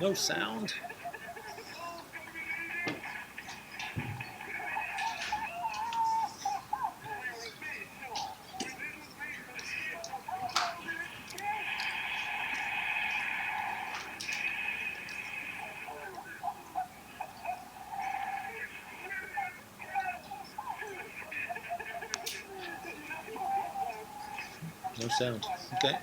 No sound. No sound. Okay.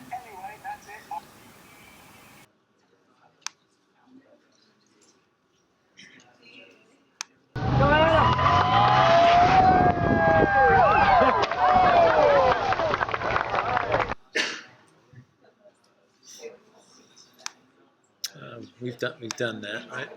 We've done that, right?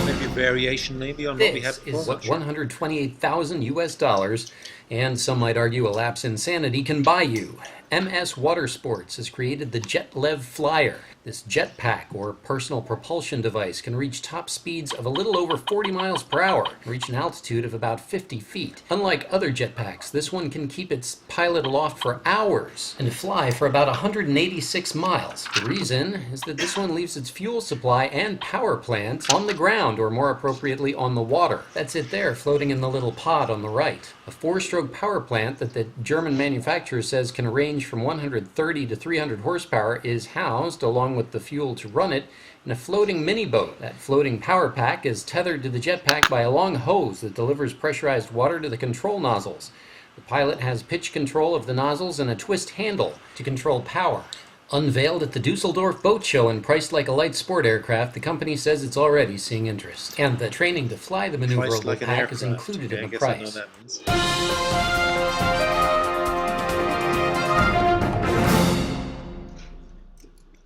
Maybe a variation, maybe on what we had before. This is what $128,000 and some might argue a lapse insanity can buy you. MS Watersports has created the JetLev Flyer. This jetpack, or personal propulsion device, can reach top speeds of a little over 40 miles per hour and reach an altitude of about 50 feet. Unlike other jetpacks, this one can keep its pilot aloft for hours and fly for about 186 miles. The reason is that this one leaves its fuel supply and power plant on the ground, or more appropriately on the water. That's it there, floating in the little pod on the right. A 4-stroke power plant that the German manufacturer says can range from 130 to 300 horsepower is housed, along with the fuel to run it, in a floating mini boat. That floating power pack is tethered to the jetpack by a long hose that delivers pressurized water to the control nozzles. The pilot has pitch control of the nozzles and a twist handle to control power. Unveiled at the Dusseldorf Boat Show and priced like a light sport aircraft, the company says it's already seeing interest. And the training to fly the maneuverable Like pack is included in the price. I guess I know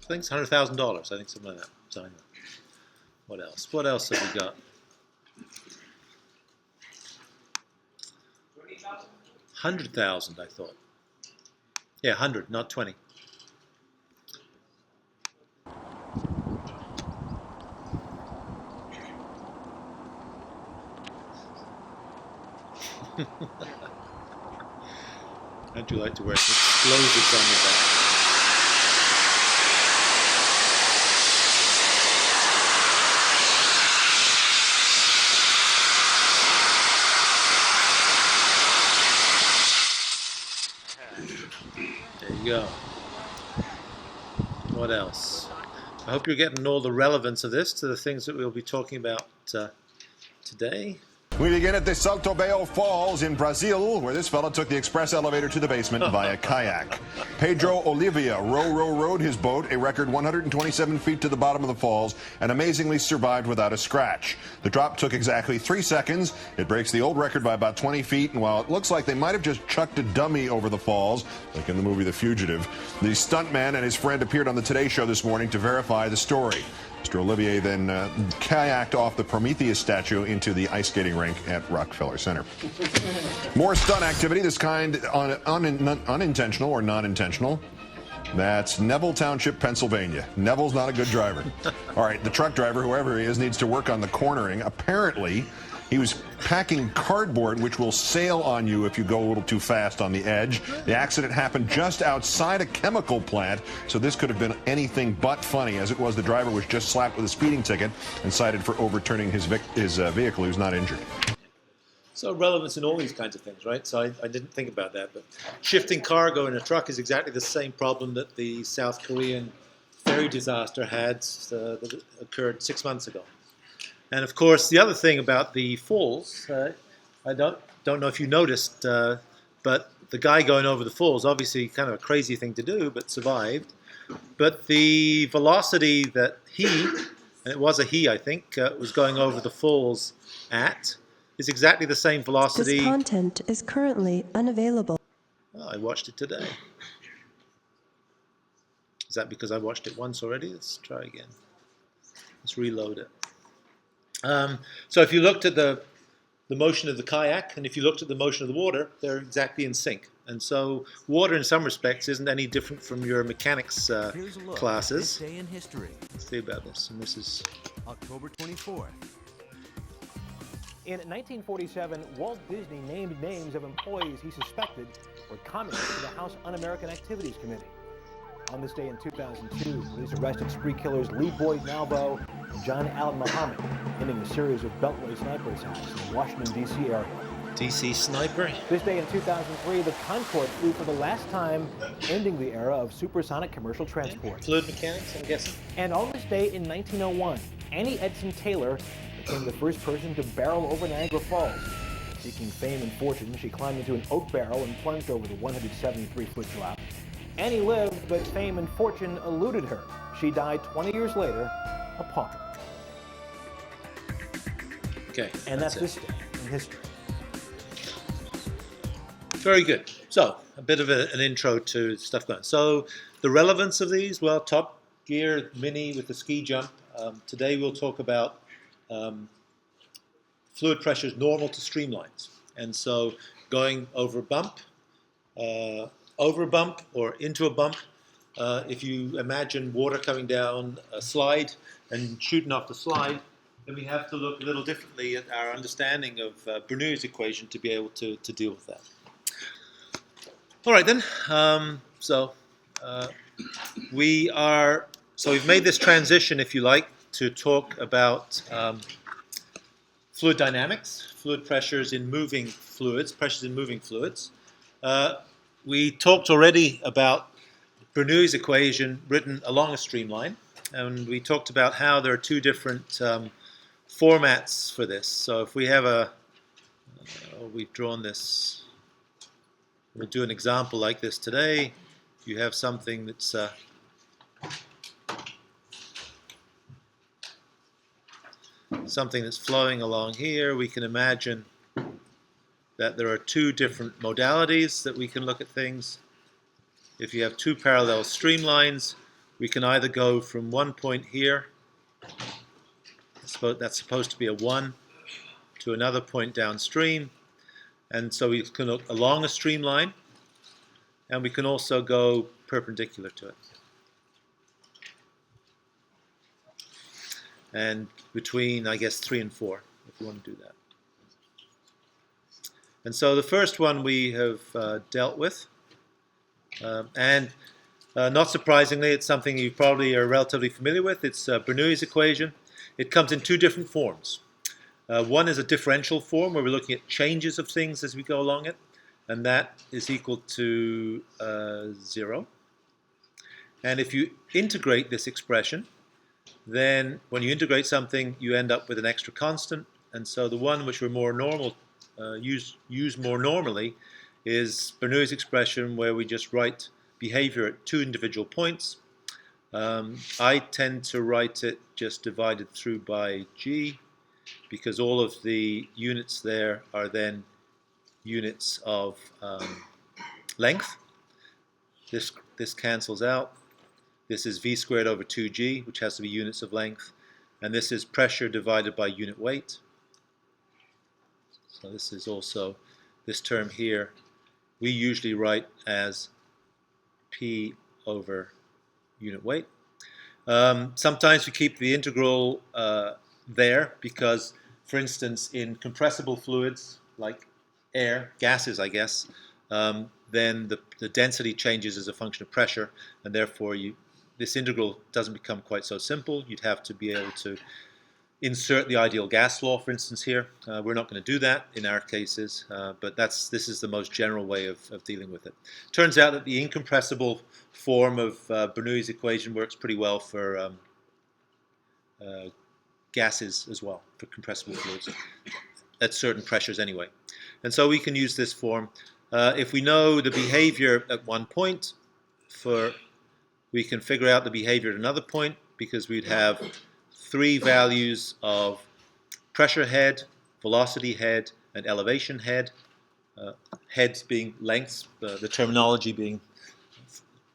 I think it's $100,000. I think something like that. So, what else? What else have we got? 100,000, I thought. Yeah, 100, not 20. How'd you like to wear explosives on your back? There you go. What else? I hope you're getting all the relevance of this to the things that we'll be talking about today. We begin at the Salto Bayo Falls in Brazil, where this fellow took the express elevator to the basement via kayak. Pedro Olivia rowed his boat a record 127 feet to the bottom of the falls and amazingly survived without a scratch. The drop took exactly 3 seconds. It breaks the old record by about 20 feet, and while it looks like they might have just chucked a dummy over the falls, like in the movie The Fugitive, the stuntman and his friend appeared on the Today Show this morning to verify the story. Mr. Olivier then kayaked off the Prometheus statue into the ice skating rink at Rockefeller Center. More stunt activity, this kind unintentional or non-intentional. That's Neville Township, Pennsylvania. Neville's not a good driver. All right, the truck driver, whoever he is, needs to work on the cornering. Apparently, he was packing cardboard, which will sail on you if you go a little too fast on the edge. The accident happened just outside a chemical plant, so this could have been anything but funny. As it was, the driver was just slapped with a speeding ticket and cited for overturning his vehicle. He was not injured. So relevance in all these kinds of things, right? So I didn't think about that, but shifting cargo in a truck is exactly the same problem that the South Korean ferry disaster had that occurred 6 months ago. And of course, the other thing about the falls, I don't know if you noticed, but the guy going over the falls, obviously kind of a crazy thing to do, but survived. But the velocity that he, and it was a he, I think, was going over the falls at, is exactly the same velocity. This content is currently unavailable. Oh, I watched it today. Is that because I watched it once already? Let's try again. Let's reload it. So if you looked at the motion of the kayak and if you looked at the motion of the water, they're exactly in sync. And so water in some respects isn't any different from your mechanics classes. Day in history. Let's see about this. And this is October 24th. In 1947, Walt Disney named names of employees he suspected were communists to the House Un-American Activities Committee. On this day in 2002, police arrested spree killers Lee Boyd Malvo and John Allen Muhammad, ending a series of Beltway sniper attacks in the Washington, D.C. area. DC sniper. This day in 2003, the Concorde flew for the last time, ending the era of supersonic commercial transport. Fluid mechanics, I'm guessing. And on this day in 1901, Annie Edson Taylor became the first person to barrel over Niagara Falls. Seeking fame and fortune, she climbed into an oak barrel and plunged over the 173-foot drop. Annie lived, but fame and fortune eluded her. She died 20 years later, a pauper. Okay. And that's this day in history. Very good. So, a bit of an intro to stuff going on. So, the relevance of these, well, Top Gear Mini with the ski jump. Today we'll talk about fluid pressures normal to streamlines. And so, going over a bump or into a bump, if you imagine water coming down a slide and shooting off the slide, then we have to look a little differently at our understanding of Bernoulli's equation to be able to deal with that. All right then. We've made this transition, if you like, to talk about fluid dynamics, fluid pressures in moving fluids, pressures in moving fluids. We talked already about Bernoulli's equation written along a streamline, and we talked about how there are two different formats for this. So if we have we've drawn this. We'll do an example like this today. You have something that's flowing along here. We can imagine that there are two different modalities that we can look at things. If you have two parallel streamlines, we can either go from one point here, that's supposed to be a 1, to another point downstream. And so we can look along a streamline, and we can also go perpendicular to it. And between, I guess, 3 and 4, if you want to do that. And so the first one we have dealt with. And not surprisingly, it's something you probably are relatively familiar with. It's Bernoulli's equation. It comes in two different forms. One is a differential form where we're looking at changes of things as we go along it, and that is equal to 0. And if you integrate this expression, then when you integrate something, you end up with an extra constant. And so the one which we're more normal use more normally is Bernoulli's expression, where we just write behavior at two individual points. I tend to write it just divided through by g, because all of the units there are then units of length. This cancels out. This is v squared over 2g, which has to be units of length. And this is pressure divided by unit weight. So this is also, this term here, we usually write as p over unit weight. Sometimes we keep the integral there because, for instance, in compressible fluids like air, gases, I guess, then the density changes as a function of pressure, and therefore this integral doesn't become quite so simple. You'd have to be able to insert the ideal gas law, for instance, here. We're not going to do that in our cases, but this is the most general way of dealing with it. Turns out that the incompressible form of Bernoulli's equation works pretty well for gases as well, for compressible fluids, at certain pressures anyway. And so we can use this form. If we know the behavior at one point, we can figure out the behavior at another point, because we'd have 3 values of pressure head, velocity head, and elevation head. Heads being lengths, the terminology being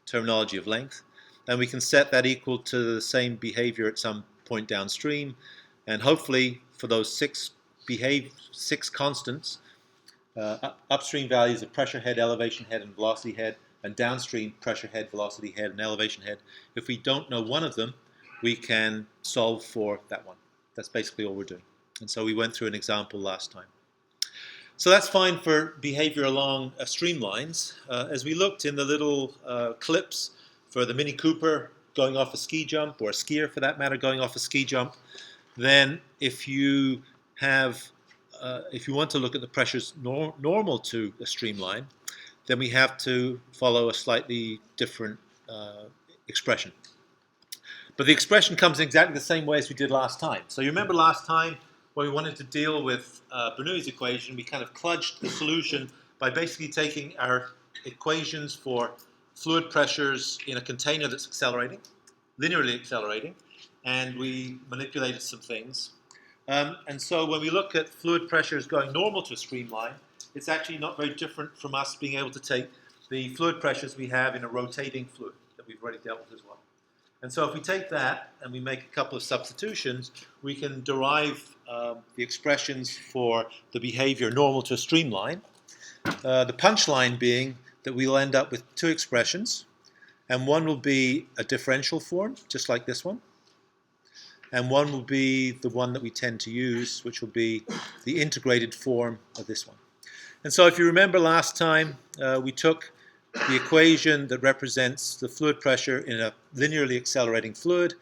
terminology of length. And we can set that equal to the same behavior at some point downstream. And hopefully, for those 6 constants, upstream values of pressure head, elevation head, and velocity head, and downstream pressure head, velocity head, and elevation head, if we don't know one of them, we can solve for that one. That's basically all we're doing. And so we went through an example last time. So that's fine for behavior along streamlines. As we looked in the little clips for the Mini Cooper going off a ski jump, or a skier for that matter going off a ski jump, then if you want to look at the pressures normal to a streamline, then we have to follow a slightly different expression. But the expression comes in exactly the same way as we did last time. So you remember last time when we wanted to deal with Bernoulli's equation, we kind of kludged the solution by basically taking our equations for fluid pressures in a container that's accelerating, linearly accelerating, and we manipulated some things. And so when we look at fluid pressures going normal to a streamline, it's actually not very different from us being able to take the fluid pressures we have in a rotating fluid that we've already dealt with as well. And so if we take that and we make a couple of substitutions, we can derive the expressions for the behavior normal to a streamline. The punchline being that we'll end up with two expressions, and one will be a differential form, just like this one, and one will be the one that we tend to use, which will be the integrated form of this one. And so if you remember last time, we took the equation that represents the fluid pressure in a linearly accelerating fluid,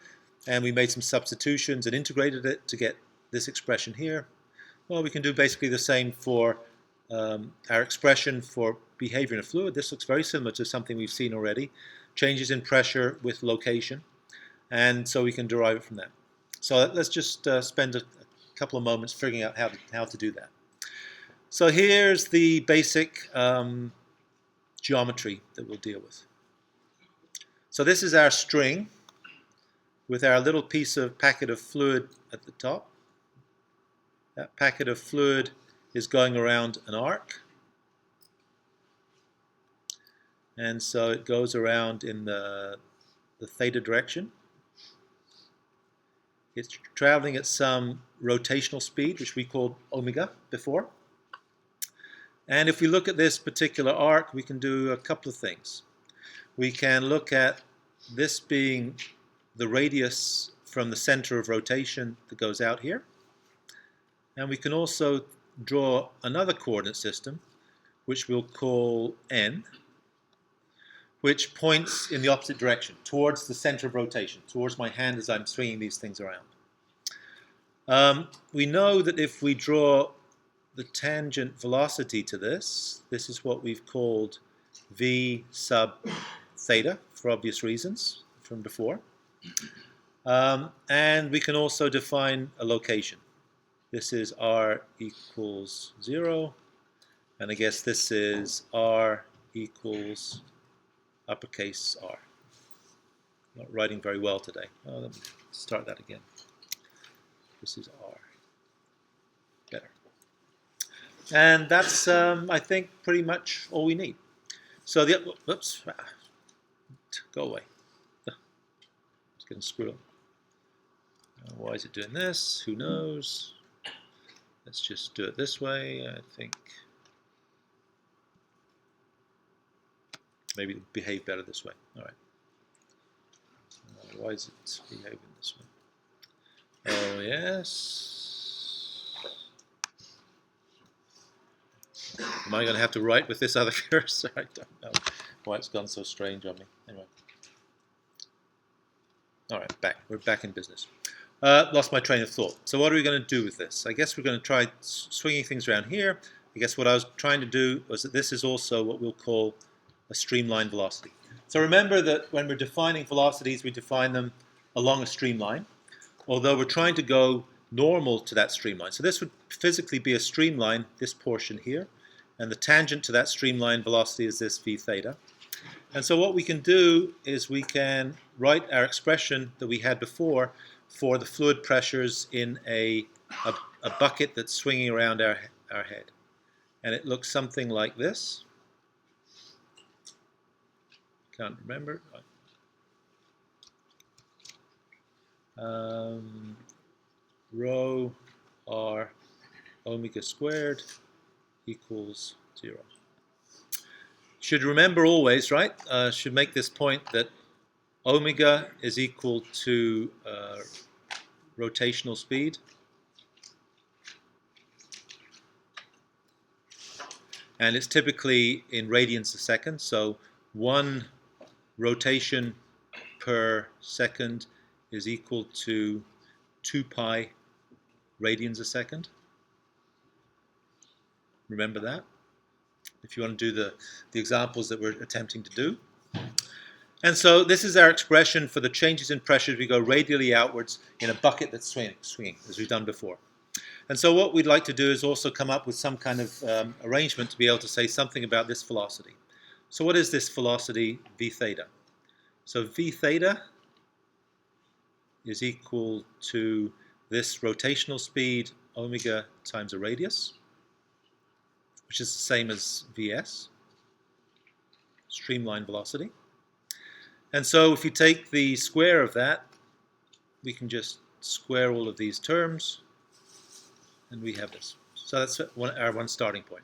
and we made some substitutions and integrated it to get this expression here. Well, we can do basically the same for our expression for behavior in a fluid. This looks very similar to something we've seen already, changes in pressure with location, and so we can derive it from that. So let's just spend a couple of moments figuring out how to do that. So here's the basic geometry that we'll deal with. So this is our string with our little piece of packet of fluid at the top. That packet of fluid is going around an arc, and so it goes around in the theta direction. It's traveling at some rotational speed, which we called omega before. And if we look at this particular arc, we can do a couple of things. We can look at this being the radius from the center of rotation that goes out here. And we can also draw another coordinate system, which we'll call n, which points in the opposite direction, towards the center of rotation, towards my hand as I'm swinging these things around. We know that if we draw the tangent velocity to this is what we've called v sub theta, for obvious reasons from before. And we can also define a location. This is r equals 0, and I guess this is r equals uppercase R. Not writing very well today. Oh, let me start that again. This is R. Better. And that's, I think, pretty much all we need. So the, oops, go away. It's getting screwed up. Why is it doing this? Who knows? Let's just do it this way, I think. Maybe it'll behave better this way. All right. Why is it behaving this way? Oh, yes. Am I going to have to write with this other cursor? I don't know why it's gone so strange on me. Anyway. All right, we're back in business. Lost my train of thought. So what are we going to do with this? I guess we're going to try swinging things around here. I guess what I was trying to do was that this is also what we'll call a streamline velocity. So remember that when we're defining velocities, we define them along a streamline, although we're trying to go normal to that streamline. So this would physically be a streamline, this portion here, and the tangent to that streamline velocity is this v theta. And so what we can do is we can write our expression that we had before for the fluid pressures in a bucket that's swinging around our head. And it looks something like this. Can't remember. Rho r omega squared equals 0. Should remember always, right? Should make this point that omega is equal to rotational speed. and it's typically in radians a second. So 1 rotation per second is equal to 2 pi radians a second. Remember that, if you want to do the examples that we're attempting to do. And so this is our expression for the changes in pressure as we go radially outwards in a bucket that's swinging, as we've done before. And so what we'd like to do is also come up with some kind of arrangement to be able to say something about this velocity. So what is this velocity v theta? So v theta is equal to this rotational speed omega times a radius, which is the same as vs, streamline velocity. And so if you take the square of that, we can just square all of these terms, and we have this. So that's our one starting point.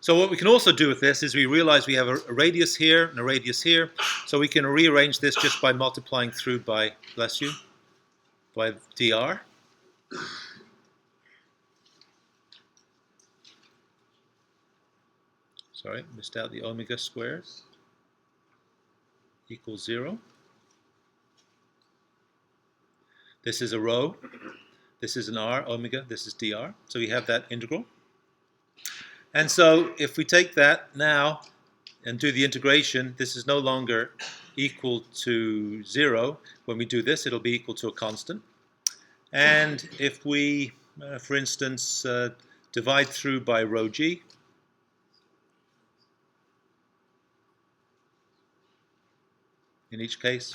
So what we can also do with this is we realize we have a radius here and a radius here, so we can rearrange this just by multiplying through by, bless you, by dr. Sorry, missed out the omega squared equals 0. This is a rho, this is an r, omega, this is dr. So we have that integral. And so if we take that now and do the integration, this is no longer equal to 0. When we do this, it'll be equal to a constant. And if we, for instance, divide through by rho g, in each case,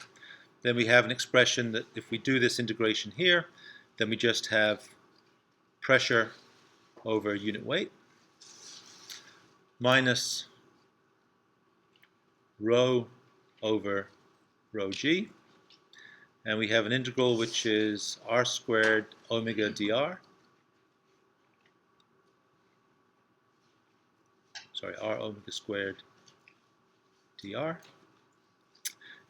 then we have an expression that if we do this integration here, then we just have pressure over unit weight minus rho over rho g, and we have an integral which is r squared omega dr, sorry, r omega squared dr.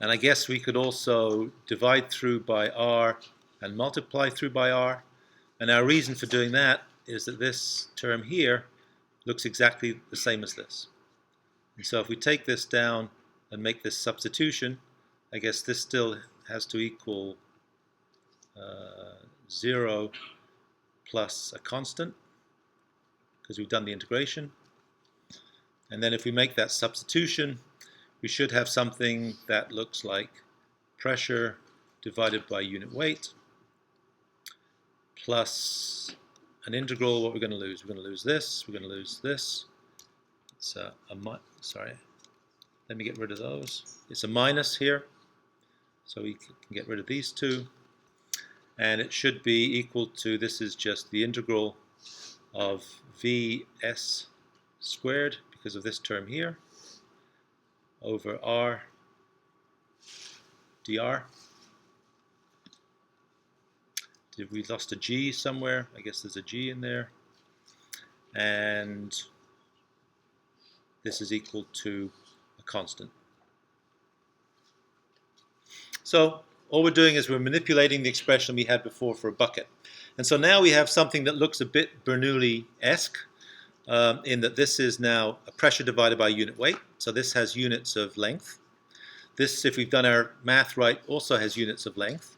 And I guess we could also divide through by r and multiply through by r. And our reason for doing that is that this term here looks exactly the same as this. And so if we take this down and make this substitution, I guess this still has to equal 0 plus a constant, because we've done the integration. And then if we make that substitution, we should have something that looks like pressure divided by unit weight plus an integral. What we're going to lose? We're going to lose this. We're going to lose this. It's sorry. Let me get rid of those. It's a minus here, so we can get rid of these two. And it should be equal to, this is just the integral of vs squared, because of this term here, over r dr. Did we lost a g somewhere? I guess there's a g in there. And this is equal to a constant. So all we're doing is we're manipulating the expression we had before for a bucket. And so now we have something that looks a bit Bernoulli-esque, in that this is now a pressure divided by unit weight. So this has units of length. This, if we've done our math right, also has units of length.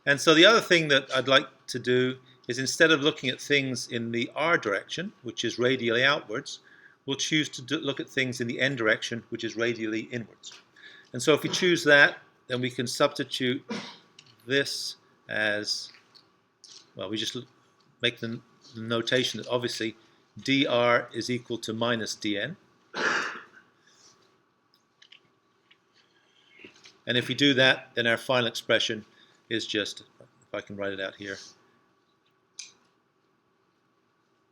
And so the other thing that I'd like to do is, instead of looking at things in the r direction, which is radially outwards, we'll choose to look at things in the n direction, which is radially inwards. And so if we choose that, then we can substitute this as, well, we just make the notation that obviously dr is equal to minus dn. And if we do that, then our final expression is just, if I can write it out here,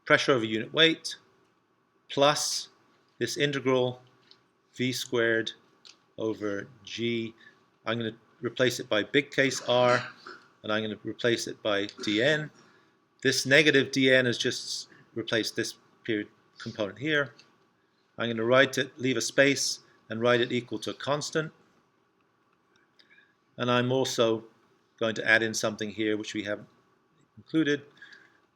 pressure over unit weight plus this integral v squared over g. I'm going to replace it by big case R, and I'm going to replace it by dn. This negative dn is just replace this period component here. I'm going to write it, leave a space, and write it equal to a constant. And I'm also going to add in something here which we haven't included,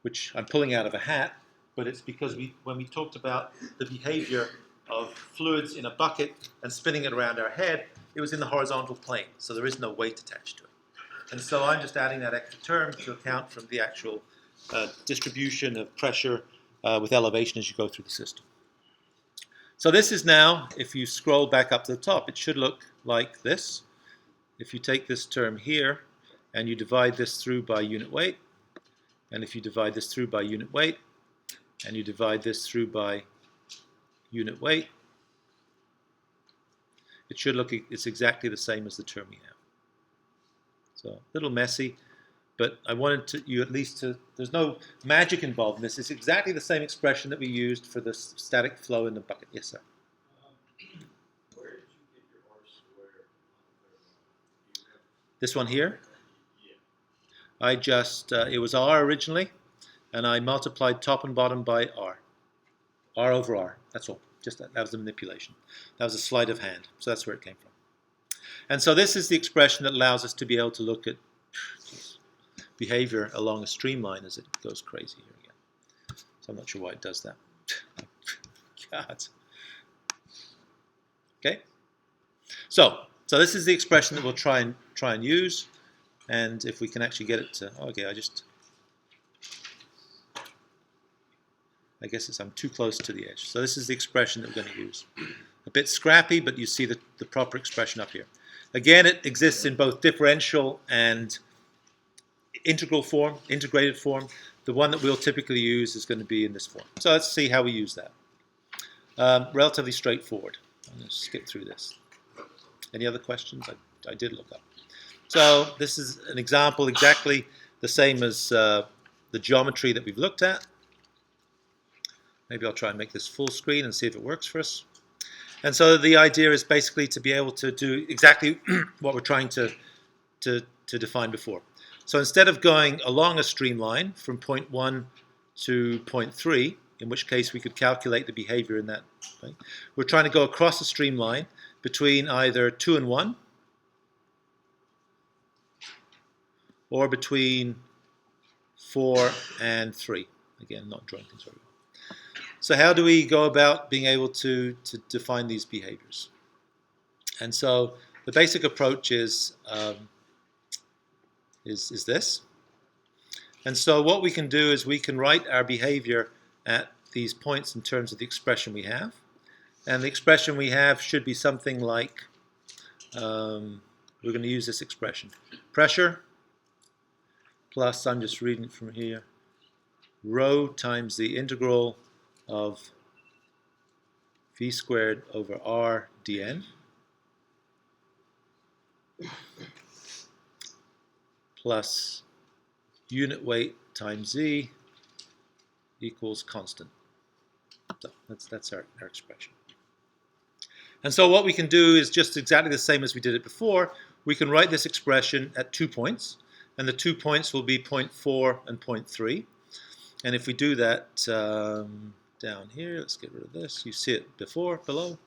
which I'm pulling out of a hat, but it's because when we talked about the behavior of fluids in a bucket and spinning it around our head, it was in the horizontal plane, so there is no weight attached to it. And so I'm just adding that extra term to account from the actual distribution of pressure with elevation as you go through the system. So this is now, if you scroll back up to the top, it should look like this. If you take this term here and you divide this through by unit weight, and if you divide this through by unit weight, and you divide this through by unit weight, it should look, it's exactly the same as the term we have. So a little messy, but I wanted you at least to, there's no magic involved in this. It's exactly the same expression that we used for the static flow in the bucket. Yes, sir. Where did you get your R squared? This one here? Yeah. I just, it was R originally, and I multiplied top and bottom by R. R over R, that's all. Just that was the manipulation. That was a sleight of hand, so that's where it came from. And so this is the expression that allows us to be able to look at behavior along a streamline as it goes crazy here again. So I'm not sure why it does that. God. Okay. So this is the expression that we'll try and use, and if we can actually get it to, okay, I guess I'm too close to the edge. So this is the expression that we're going to use. A bit scrappy, but you see the proper expression up here. Again, it exists in both differential and integral form, integrated form. The one that we'll typically use is going to be in this form. So let's see how we use that. Relatively straightforward. I'm going to skip through this. Any other questions? I did look up. So this is an example exactly the same as the geometry that we've looked at. Maybe I'll try and make this full screen and see if it works for us. And so the idea is basically to be able to do exactly what we're trying to define before. So instead of going along a streamline from point 1 to point 3, in which case we could calculate the behavior in that way, we're trying to go across a streamline between either 2 and 1 or between 4 and 3. Again, not drawing things very well. So how do we go about being able to define these behaviors? And so the basic approach is this. And so what we can do is we can write our behavior at these points in terms of the expression we have. And the expression we have should be something like, we're going to use this expression. Pressure plus, I'm just reading it from here, rho times the integral of v squared over r dn plus unit weight times z equals constant. So that's our expression. And so what we can do is just exactly the same as we did it before. We can write this expression at 2 points, and the 2 points will be point 4 and point 3. And if we do that down here, let's get rid of this. You see it below.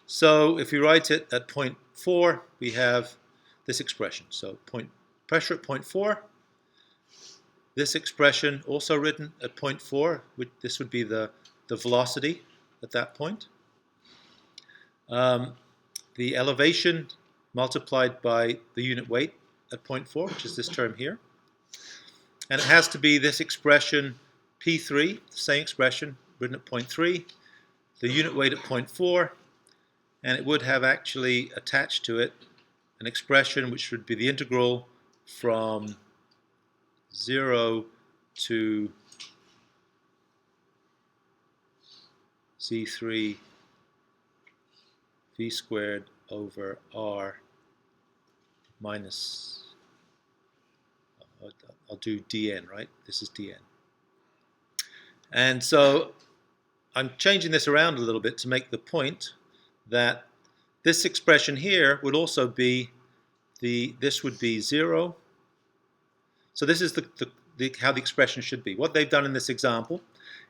So if we write it at point 4, we have this expression. So pressure at point 4. This expression also written at point 4. This would be the velocity at that point. The elevation multiplied by the unit weight at point 4, which is this term here. And it has to be this expression P3, the same expression, written at point 3, the unit weight at point 4, and it would have actually attached to it an expression which would be the integral from 0 to z3 v squared over r minus, I'll do dn, right? This is dn. And so I'm changing this around a little bit to make the point that this expression here would also be this would be 0. So this is how the expression should be. What they've done in this example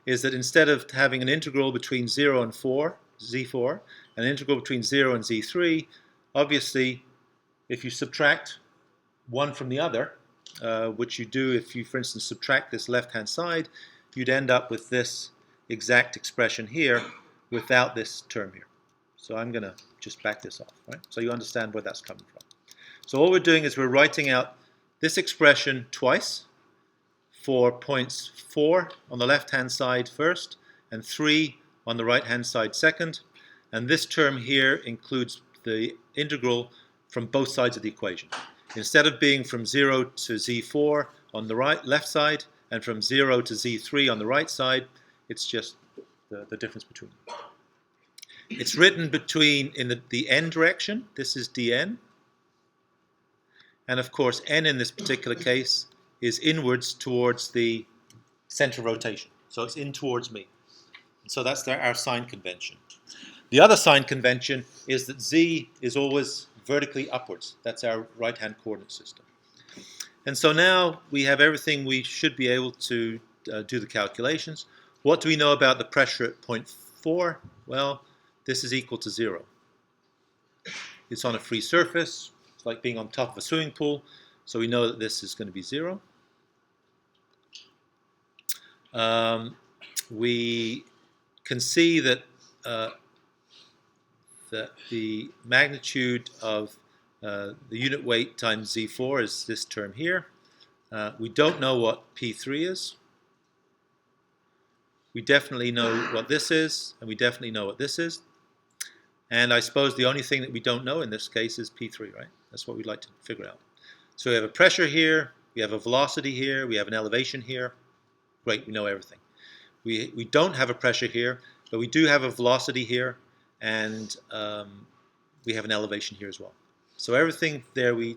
is that instead of having an integral between 0 and 4, z4, and an integral between 0 and z3, obviously if you subtract one from the other, which you do if you, for instance, subtract this left-hand side, you'd end up with this exact expression here without this term here. So I'm going to just back this off, right? So you understand where that's coming from. So all we're doing is we're writing out this expression twice for points 4 on the left-hand side first and 3 on the right-hand side second. And this term here includes the integral from both sides of the equation. Instead of being from 0 to z4 on the left side and from 0 to z3 on the right side, it's just the difference between them. It's written in the n direction. This is dn. And of course, n in this particular case is inwards towards the center of rotation. So it's in towards me. And so that's our sign convention. The other sign convention is that z is always vertically upwards. That's our right-hand coordinate system. And so now we have everything we should be able to do the calculations. What do we know about the pressure at point 4? Well, this is equal to 0. It's on a free surface. It's like being on top of a swimming pool. So we know that this is going to be 0. We can see that the magnitude of the unit weight times z4 is this term here. We don't know what P3 is. We definitely know what this is, and we definitely know what this is. And I suppose the only thing that we don't know in this case is P3, right? That's what we'd like to figure out. So we have a pressure here, we have a velocity here, we have an elevation here. Great, we know everything. We don't have a pressure here, but we do have a velocity here, and we have an elevation here as well. So everything there we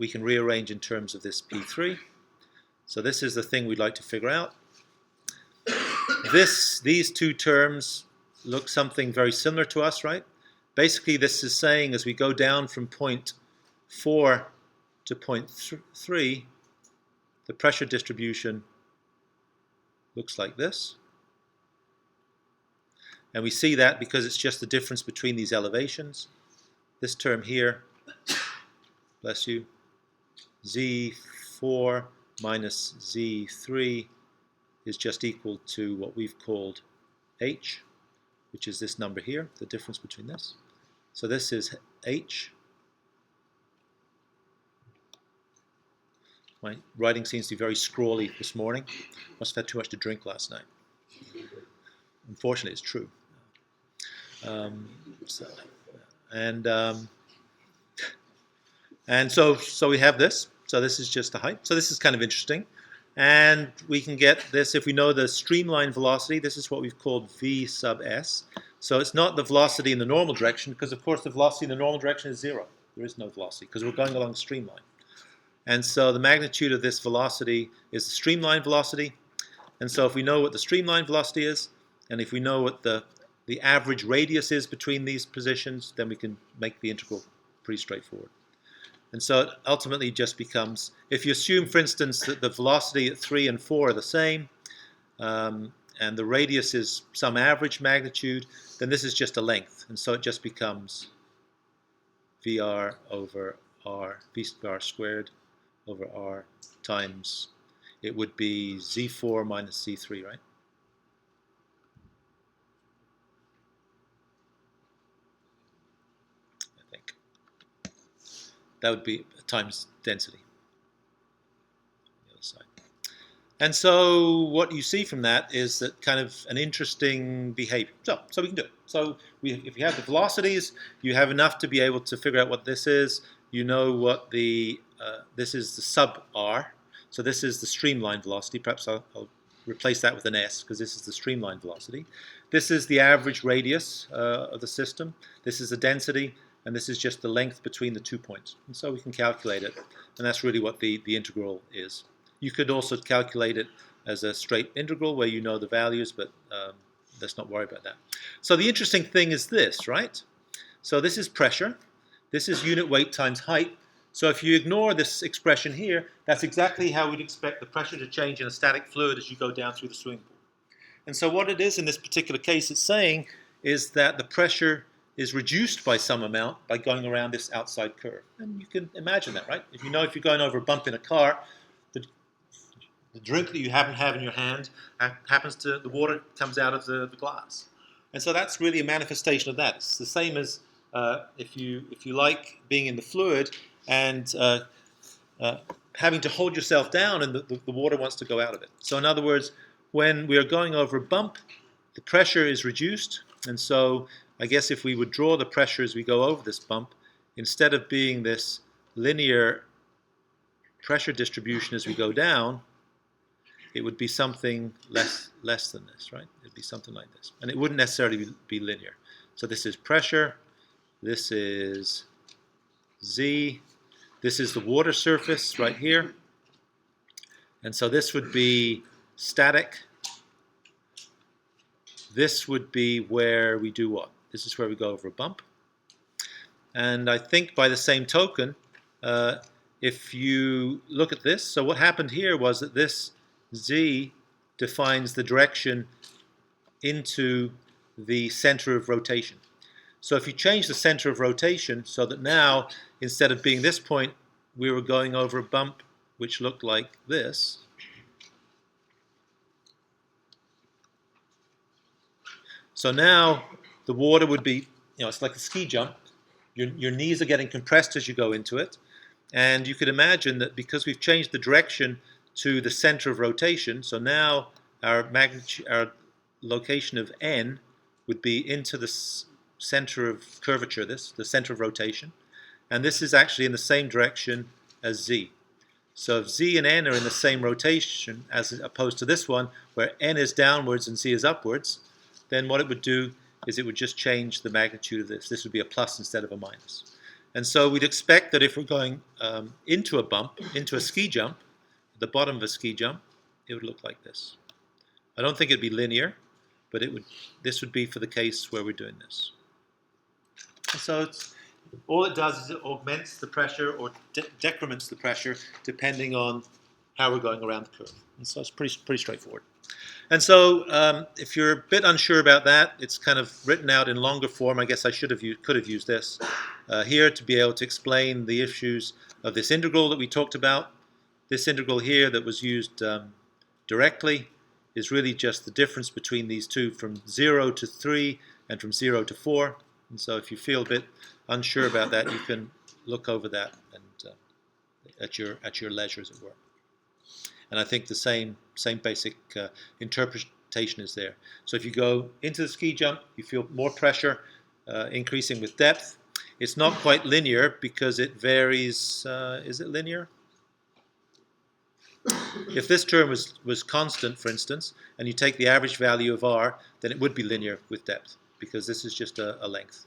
can rearrange in terms of this P3. So this is the thing we'd like to figure out. These two terms look something very similar to us, right? Basically, this is saying as we go down from point 4 to point 3, the pressure distribution looks like this. And we see that because it's just the difference between these elevations. This term here, bless you, z4 minus z3 is just equal to what we've called h, which is this number here, the difference between this. So this is h. My writing seems to be very scrawly this morning. Must have had too much to drink last night. Unfortunately, it's true. So we have this. So this is just the height. So this is kind of interesting. And we can get this if we know the streamline velocity. This is what we've called v sub s. So it's not the velocity in the normal direction, because of course the velocity in the normal direction is 0. There is no velocity because we're going along the streamline. And so the magnitude of this velocity is the streamline velocity. And so if we know what the streamline velocity is, and if we know what the average radius is between these positions, then we can make the integral pretty straightforward. And so it ultimately just becomes, if you assume, for instance, that the velocity at 3 and 4 are the same, and the radius is some average magnitude, then this is just a length. And so it just becomes VR over R, VR squared over R times, it would be Z4 minus Z3, right? I think. That would be times density. The other side. And so what you see from that is that kind of an interesting behavior. So we can do it. So if you have the velocities, you have enough to be able to figure out what this is. You know what this is the sub r. So this is the streamline velocity. Perhaps I'll replace that with an s because this is the streamline velocity. This is the average radius of the system. This is the density. And this is just the length between the 2 points. And so we can calculate it. And that's really what the integral is. You could also calculate it as a straight integral where you know the values, but let's not worry about that. So the interesting thing is this, right? So this is pressure. This is unit weight times height. So if you ignore this expression here, that's exactly how we'd expect the pressure to change in a static fluid as you go down through the swimming pool. And so what it is in this particular case it's saying is that the pressure is reduced by some amount by going around this outside curve. And you can imagine that, right? If you're going over a bump in a car, the the drink that you happen to have in your hand the water comes out of the glass. And so that's really a manifestation of that. It's the same as if you like being in the fluid and having to hold yourself down and the water wants to go out of it. So in other words, when we are going over a bump, the pressure is reduced. And so I guess if we would draw the pressure as we go over this bump, instead of being this linear pressure distribution as we go down, it would be something less than this, right? It would be something like this. And it wouldn't necessarily be linear. So this is pressure, this is Z, this is the water surface right here. And so this would be static. This would be where we do what? This is where we go over a bump. And I think by the same token, if you look at this, so what happened here was that this Z defines the direction into the center of rotation. So if you change the center of rotation so that now, instead of being this point, we were going over a bump which looked like this. So now the water would be, it's like a ski jump. Your knees are getting compressed as you go into it. And you could imagine that because we've changed the direction to the center of rotation, so now our location of N would be into the center of curvature, the center of rotation. And this is actually in the same direction as Z. So if Z and N are in the same rotation as opposed to this one, where N is downwards and Z is upwards, then what it would do is it would just change the magnitude of this. This would be a plus instead of a minus. And so we'd expect that if we're going into a bump, into a ski jump, at the bottom of a ski jump, it would look like this. I don't think it'd be linear, but this would be for the case where we're doing this. And so all it does is it augments the pressure or decrements the pressure depending on how we're going around the curve. And so it's pretty straightforward. And so if you're a bit unsure about that, it's kind of written out in longer form. I guess I could have used this here to be able to explain the issues of this integral that we talked about. This integral here that was used directly is really just the difference between these two from 0 to 3 and from 0 to 4. And so if you feel a bit unsure about that, you can look over that and at your leisure, as it were. And I think the same basic interpretation is there. So if you go into the ski jump, you feel more pressure increasing with depth. It's not quite linear because it varies. Is it linear? If this term was constant, for instance, and you take the average value of r, then it would be linear with depth because this is just a length.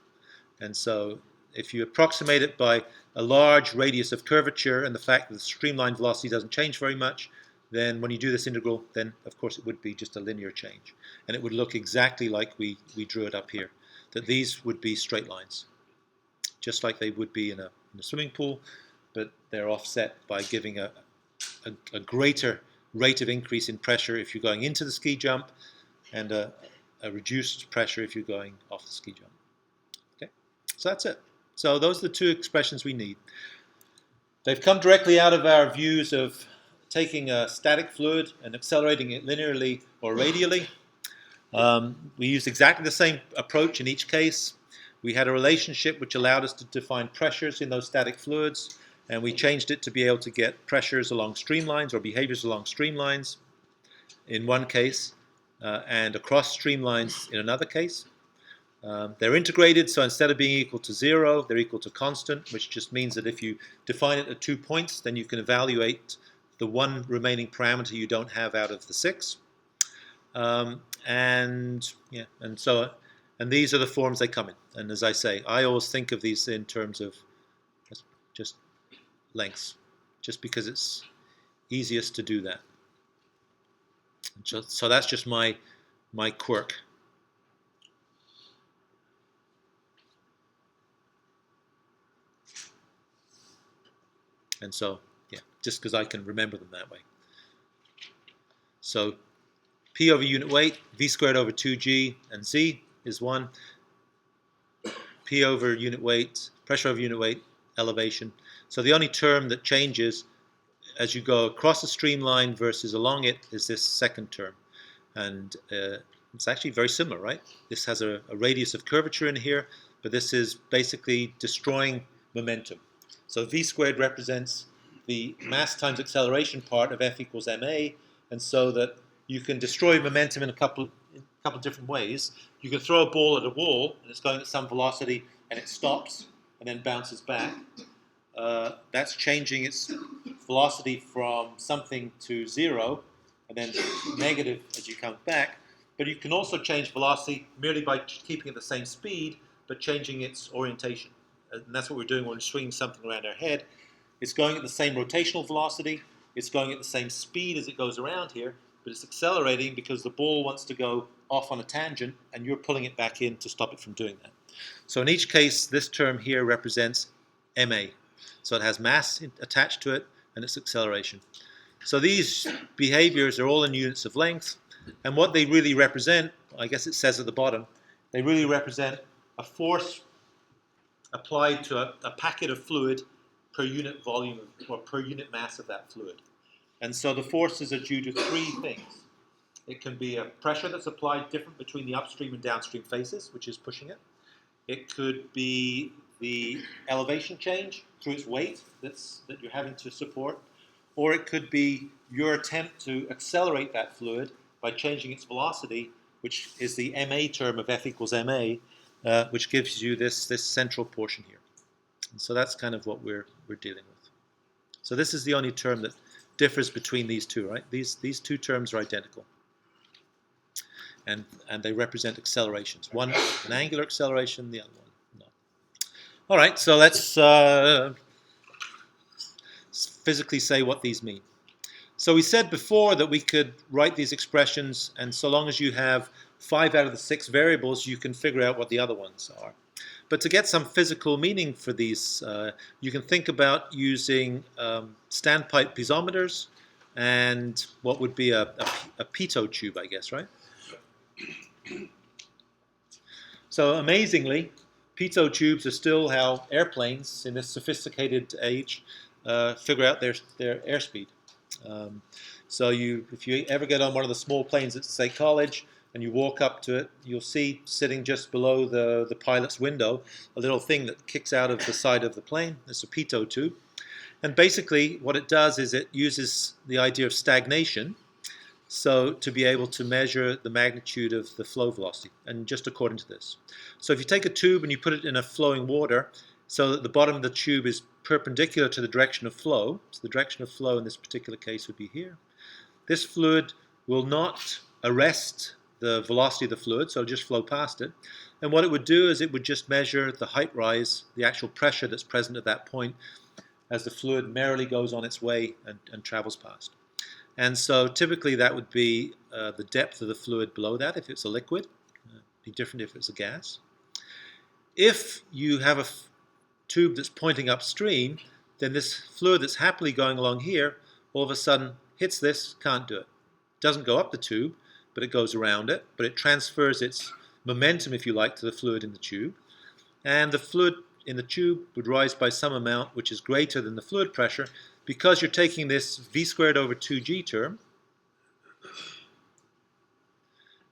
And so if you approximate it by a large radius of curvature and the fact that the streamline velocity doesn't change very much, then when you do this integral, then of course it would be just a linear change. And it would look exactly like we drew it up here, that these would be straight lines, just like they would be in a swimming pool, but they're offset by giving a greater rate of increase in pressure if you're going into the ski jump and a reduced pressure if you're going off the ski jump. Okay, so that's it. So those are the two expressions we need. They've come directly out of our views of taking a static fluid and accelerating it linearly or radially. We used exactly the same approach in each case. We had a relationship which allowed us to define pressures in those static fluids, and we changed it to be able to get pressures along streamlines or behaviors along streamlines in one case and across streamlines in another case. They're integrated, so instead of being equal to 0, they're equal to constant, which just means that if you define it at 2 points, then you can evaluate the one remaining parameter you don't have out of the 6. And these are the forms they come in. And as I say, I always think of these in terms of just lengths, just because it's easiest to do that. So that's just my quirk. And so, yeah, just because I can remember them that way. So P over unit weight, V squared over 2G, and Z is 1. P over unit weight, pressure over unit weight, elevation. So the only term that changes as you go across the streamline versus along it is this second term. And it's actually very similar, right? This has a radius of curvature in here, but this is basically destroying momentum. So v squared represents the mass times acceleration part of F equals ma, and so that you can destroy momentum in a couple different ways. You can throw a ball at a wall, and it's going at some velocity, and it stops, and then bounces back. That's changing its velocity from something to 0, and then negative as you come back. But you can also change velocity merely by keeping it the same speed, but changing its orientation. And that's what we're doing when we're swinging something around our head. It's going at the same rotational velocity, it's going at the same speed as it goes around here, but it's accelerating because the ball wants to go off on a tangent, and you're pulling it back in to stop it from doing that. So in each case, this term here represents ma. So it has mass attached to it, and its acceleration. So these behaviors are all in units of length, and what they really represent, I guess it says at the bottom, they really represent a force applied to a packet of fluid per unit volume or per unit mass of that fluid. And so the forces are due to three things. It can be a pressure that's applied different between the upstream and downstream faces, which is pushing it. It could be the elevation change through its weight that you're having to support, or it could be your attempt to accelerate that fluid by changing its velocity, which is the ma term of F equals ma, which gives you this central portion here. And so that's kind of what we're dealing with. So this is the only term that differs between these two, right? These two terms are identical. And they represent accelerations. One an angular acceleration, the other one not. All right, so let's physically say what these mean. So we said before that we could write these expressions, and so long as you have 5 out of the 6 variables, you can figure out what the other ones are. But to get some physical meaning for these, you can think about using standpipe piezometers and what would be a pitot tube, I guess, right? So amazingly, pitot tubes are still how airplanes in this sophisticated age figure out their airspeed. So if you ever get on one of the small planes at, say, college, and you walk up to it, you'll see sitting just below the pilot's window a little thing that kicks out of the side of the plane. It's a pitot tube. And basically what it does is it uses the idea of stagnation, so to be able to measure the magnitude of the flow velocity, and just according to this. So if you take a tube and you put it in a flowing water, so that the bottom of the tube is perpendicular to the direction of flow, so the direction of flow in this particular case would be here, this fluid will not arrest the velocity of the fluid, so it'll just flow past it. And what it would do is it would just measure the height rise, the actual pressure that's present at that point, as the fluid merrily goes on its way and travels past. And so typically that would be the depth of the fluid below that if it's a liquid. It'd be different if it's a gas. If you have a tube that's pointing upstream, then this fluid that's happily going along here all of a sudden hits this, can't do it. It doesn't go up the tube, but it goes around it, but it transfers its momentum, if you like, to the fluid in the tube. And the fluid in the tube would rise by some amount which is greater than the fluid pressure, because you're taking this v squared over 2g term,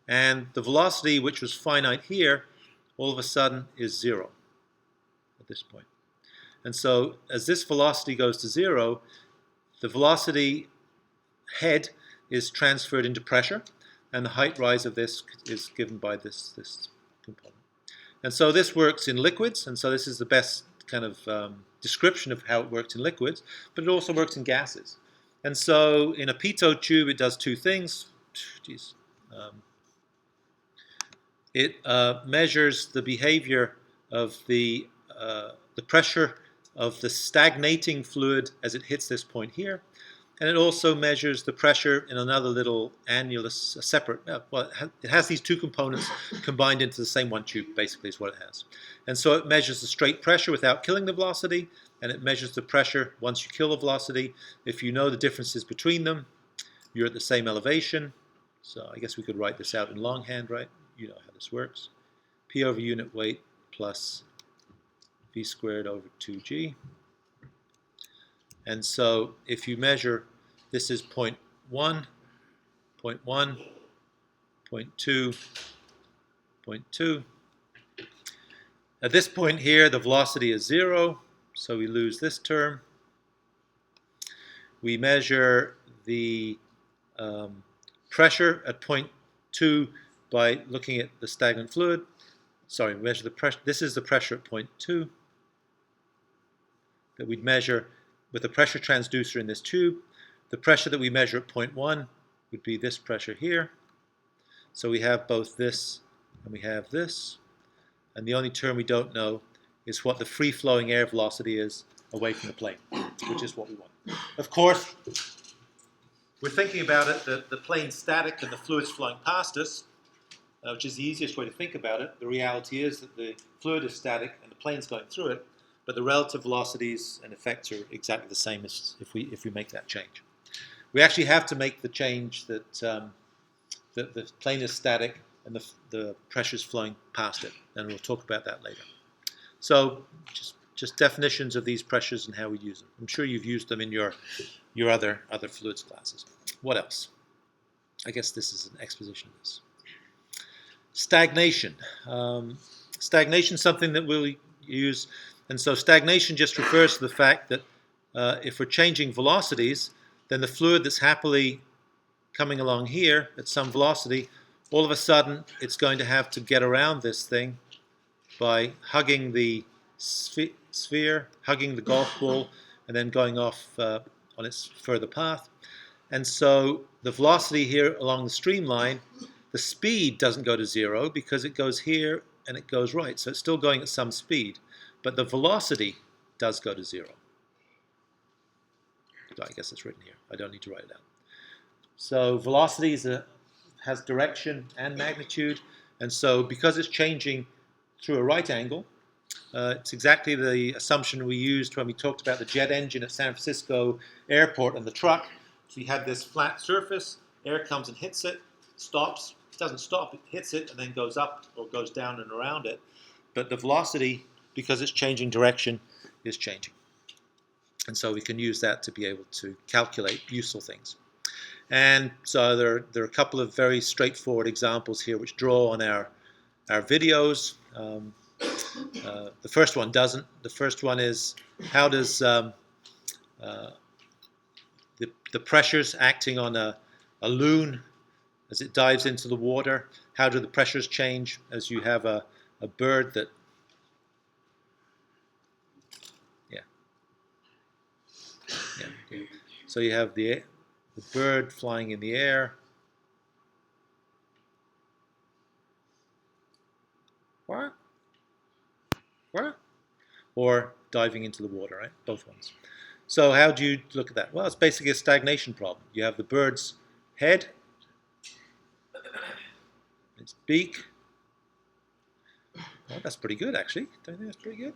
and the velocity, which was finite here, all of a sudden is 0 at this point. And so as this velocity goes to 0, the velocity head is transferred into pressure, and the height rise of this is given by this component. And so this works in liquids, and so this is the best kind of description of how it works in liquids, but it also works in gases. And so in a pitot tube, it does two things. It measures the behavior of the pressure of the stagnating fluid as it hits this point here, and it also measures the pressure in another little annulus, a separate, well, it has these two components combined into the same one tube, basically is what it has. And so it measures the straight pressure without killing the velocity, and it measures the pressure once you kill the velocity. If you know the differences between them, you're at the same elevation. So I guess we could write this out in longhand, right? You know how this works. P over unit weight plus v squared over 2g. And so if you measure, this is 0.1, 0.1, 0.2, 0.2. At this point here, the velocity is 0, so we lose this term. We measure the pressure at 0.2 by looking at the stagnant fluid. Sorry, we measure the pressure. This is the pressure at 0.2 that we'd measure with the pressure transducer in this tube. The pressure that we measure at 0.1 would be this pressure here. So we have both this and we have this. And the only term we don't know is what the free-flowing air velocity is away from the plane, which is what we want. Of course, we're thinking about it that the plane's static and the fluid's flowing past us, which is the easiest way to think about it. The reality is that the fluid is static and the plane's going through it, but the relative velocities and effects are exactly the same as if we make that change. We actually have to make the change that the plane is static and the pressure is flowing past it, and we'll talk about that later. So just definitions of these pressures and how we use them. I'm sure you've used them in your other fluids classes. What else? I guess this is an exposition of this. Stagnation. Stagnation is something that we'll use, and so stagnation just refers to the fact that if we're changing velocities, then the fluid that's happily coming along here at some velocity, all of a sudden it's going to have to get around this thing by hugging the sphere, hugging the golf ball, and then going off on its further path. And so the velocity here along the streamline, the speed doesn't go to 0 because it goes here and it goes right. So it's still going at some speed, but the velocity does go to 0. I guess it's written here. I don't need to write it out. So velocity has direction and magnitude, and so because it's changing through a right angle, it's exactly the assumption we used when we talked about the jet engine at San Francisco airport and the truck. So you have this flat surface, air comes and hits it, stops, it doesn't stop, it hits it and then goes up or goes down and around it. But the velocity, because it's changing direction, is changing. And so we can use that to be able to calculate useful things. And so there are a couple of very straightforward examples here which draw on our videos. The first one doesn't. The first one is how does the pressures acting on a loon as it dives into the water, how do the pressures change as you have a bird that, yeah. So you have the bird flying in the air. What? Or diving into the water, right? Both ones. So how do you look at that? Well, it's basically a stagnation problem. You have the bird's head, its beak. Well, that's pretty good, actually. Don't you think that's pretty good?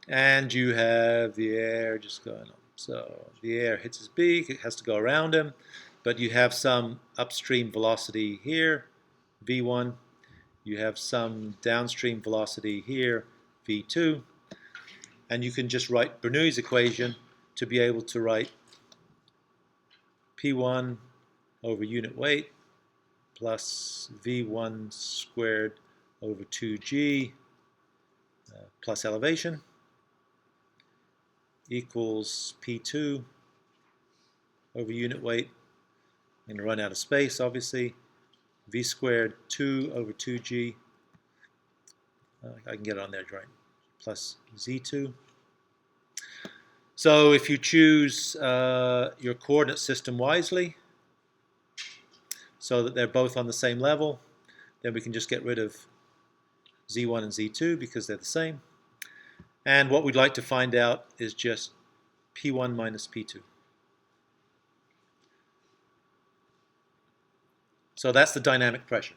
And you have the air just going on. So the air hits his beak, it has to go around him, but you have some upstream velocity here, v1. You have some downstream velocity here, v2. And you can just write Bernoulli's equation to be able to write p1 over unit weight plus v1 squared over 2g plus elevation equals P2 over unit weight. I'm going to run out of space, obviously. V squared 2 over 2G. I can get it on there, right? Plus Z2. So if you choose your coordinate system wisely, so that they're both on the same level, then we can just get rid of Z1 and Z2 because they're the same. And what we'd like to find out is just P1 minus P2. So that's the dynamic pressure.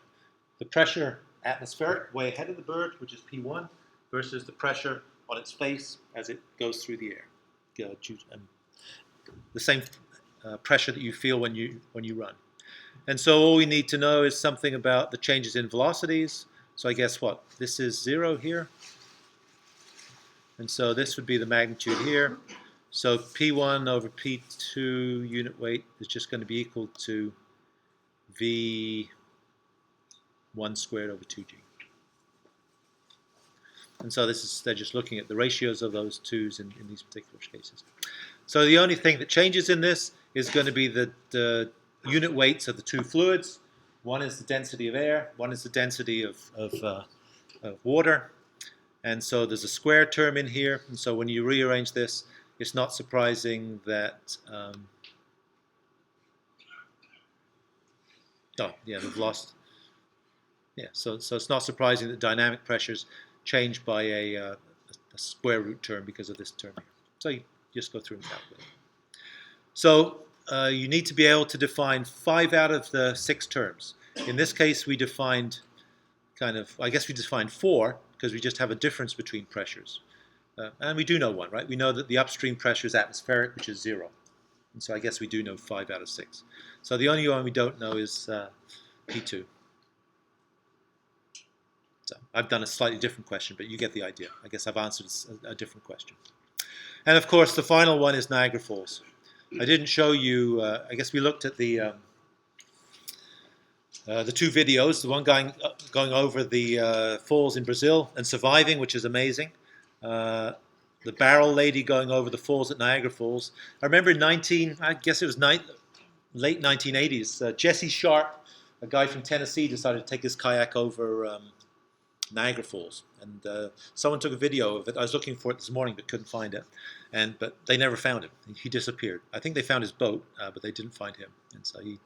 The pressure atmospheric, way ahead of the bird, which is P1, versus the pressure on its face as it goes through the air. The same pressure that you feel when you run. And so all we need to know is something about the changes in velocities. So I guess what? This is 0 here. And so this would be the magnitude here. So P1 over P2 unit weight is just going to be equal to V1 squared over 2G. And so this is, they're just looking at the ratios of those twos in these particular cases. So the only thing that changes in this is going to be the unit weights of the two fluids. One is the density of air, one is the density of water. And so there's a square term in here. And so when you rearrange this, it's not surprising that, they've lost. Yeah, so it's not surprising that dynamic pressures change by a square root term because of this term here. So you just go through and calculate. So you need to be able to define 5 out of the 6 terms. In this case, we defined I guess we defined 4 because we just have a difference between pressures. And we do know one, right? We know that the upstream pressure is atmospheric, which is 0. And so I guess we do know 5 out of 6. So the only one we don't know is P2. So I've done a slightly different question, but you get the idea. I guess I've answered a different question. And of course, the final one is Niagara Falls. I didn't show you, I guess we looked at the 2 videos, the one going over the falls in Brazil and surviving, which is amazing. The barrel lady going over the falls at Niagara Falls. I remember in late 1980s, Jesse Sharp, a guy from Tennessee, decided to take his kayak over Niagara Falls, and someone took a video of it. I was looking for it this morning but couldn't find it, but they never found him. He disappeared. I think they found his boat, but they didn't find him, and so he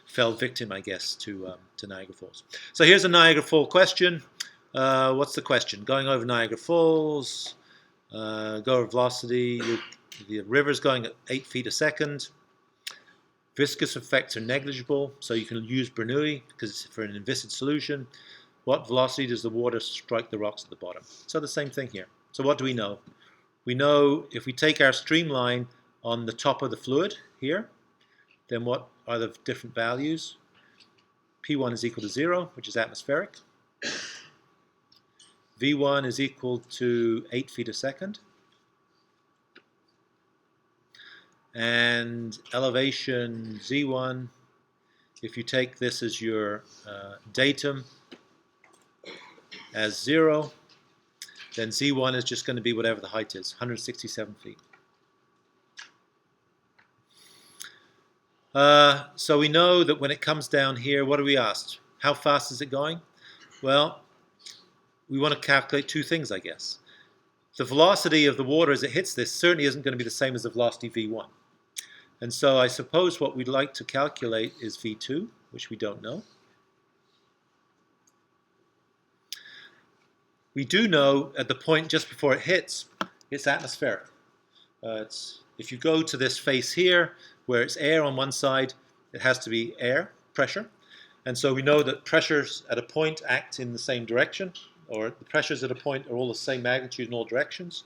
fell victim, I guess, to Niagara Falls. So here's a Niagara Falls question. What's the question? Going over Niagara Falls, go over velocity, the river's going at 8 feet a second. Viscous effects are negligible, so you can use Bernoulli because it's for an inviscid solution. What velocity does the water strike the rocks at the bottom? So the same thing here. So what do we know? We know if we take our streamline on the top of the fluid here, then what are the different values? P1 is equal to 0, which is atmospheric. V1 is equal to 8 feet a second. And elevation Z1, if you take this as your datum as 0, then Z1 is just going to be whatever the height is, 167 feet. So we know that when it comes down here, what are we asked? How fast is it going? Well, we want to calculate 2 things, I guess. The velocity of the water as it hits this certainly isn't going to be the same as the velocity V1. And so I suppose what we'd like to calculate is V2, which we don't know. We do know at the point just before it hits, it's atmospheric. If you go to this face here, where it's air on one side, it has to be air pressure. And so we know that pressures at a point act in the same direction, or the pressures at a point are all the same magnitude in all directions.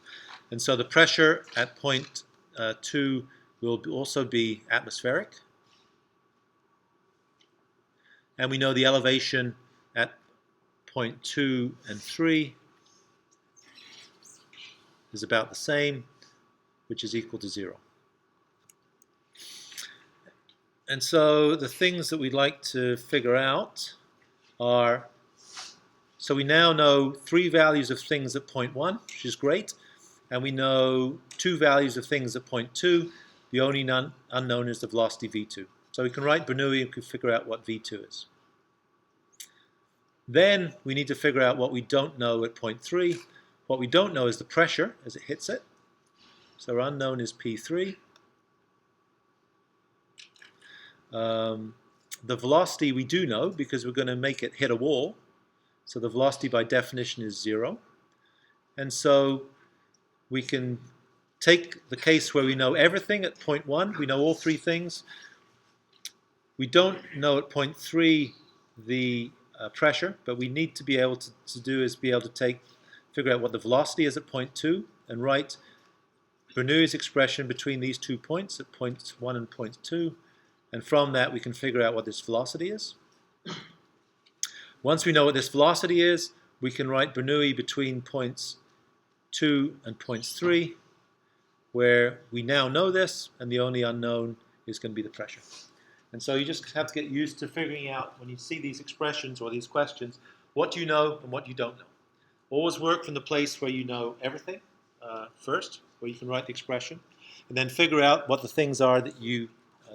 And so the pressure at point 2 will also be atmospheric. And we know the elevation at point 2 and 3 is about the same, which is equal to 0. And so the things that we'd like to figure out are, so we now know 3 values of things at point 1, which is great, and we know 2 values of things at point 2. The only unknown is the velocity V2. So we can write Bernoulli and we can figure out what V2 is. Then we need to figure out what we don't know at point 3. What we don't know is the pressure as it hits it. So our unknown is P3. The velocity we do know because we're going to make it hit a wall. So the velocity by definition is 0. And so we can take the case where we know everything at point 1. We know all 3 things. We don't know at point 3 the pressure, but we need to be able to do is be able to figure out what the velocity is at point 2 and write Bernoulli's expression between these 2 points at point 1 and point 2. And from that we can figure out what this velocity is. Once we know what this velocity is, we can write Bernoulli between points 2 and points 3, where we now know this, and the only unknown is going to be the pressure. And so you just have to get used to figuring out, when you see these expressions or these questions, what you know and what you don't know. Always work from the place where you know everything first, where you can write the expression, and then figure out what the things are that you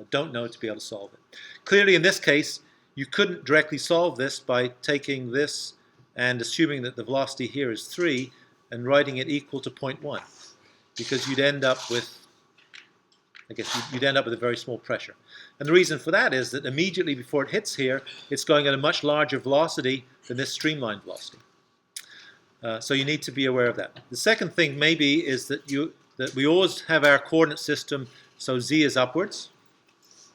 don't know to be able to solve it. Clearly, in this case, you couldn't directly solve this by taking this and assuming that the velocity here is 3 and writing it equal to 0.1, because you'd end up with, you'd end up with a very small pressure. And the reason for that is that immediately before it hits here, it's going at a much larger velocity than this streamline velocity. So you need to be aware of that. The second thing maybe is that we always have our coordinate system so z is upwards,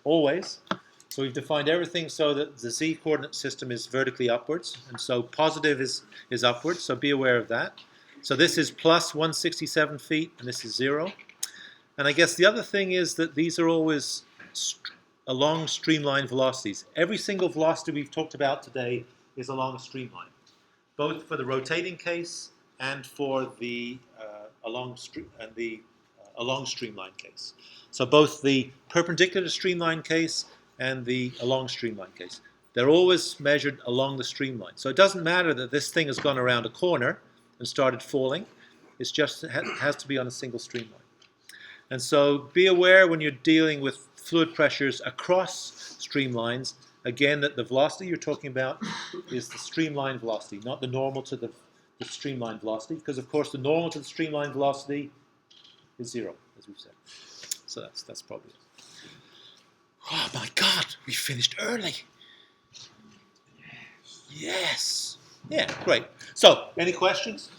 always. So we've defined everything so that the z coordinate system is vertically upwards, and so positive is upwards, so be aware of that. So this is plus 167 feet, and this is 0. And I guess the other thing is that these are always along streamline velocities. Every single velocity we've talked about today is along a streamline, both for the rotating case and for the along streamline case. So both the perpendicular streamline case and the along streamline case. They're always measured along the streamline. So it doesn't matter that this thing has gone around a corner and started falling. It's just, it has to be on a single streamline. And so be aware when you're dealing with fluid pressures across streamlines, again, that the velocity you're talking about is the streamline velocity, not the normal to the streamline velocity, because of course the normal to the streamline velocity is 0, as we've said. So that's probably it. Oh my God, we finished early. Yes. Yeah, great. So, any questions?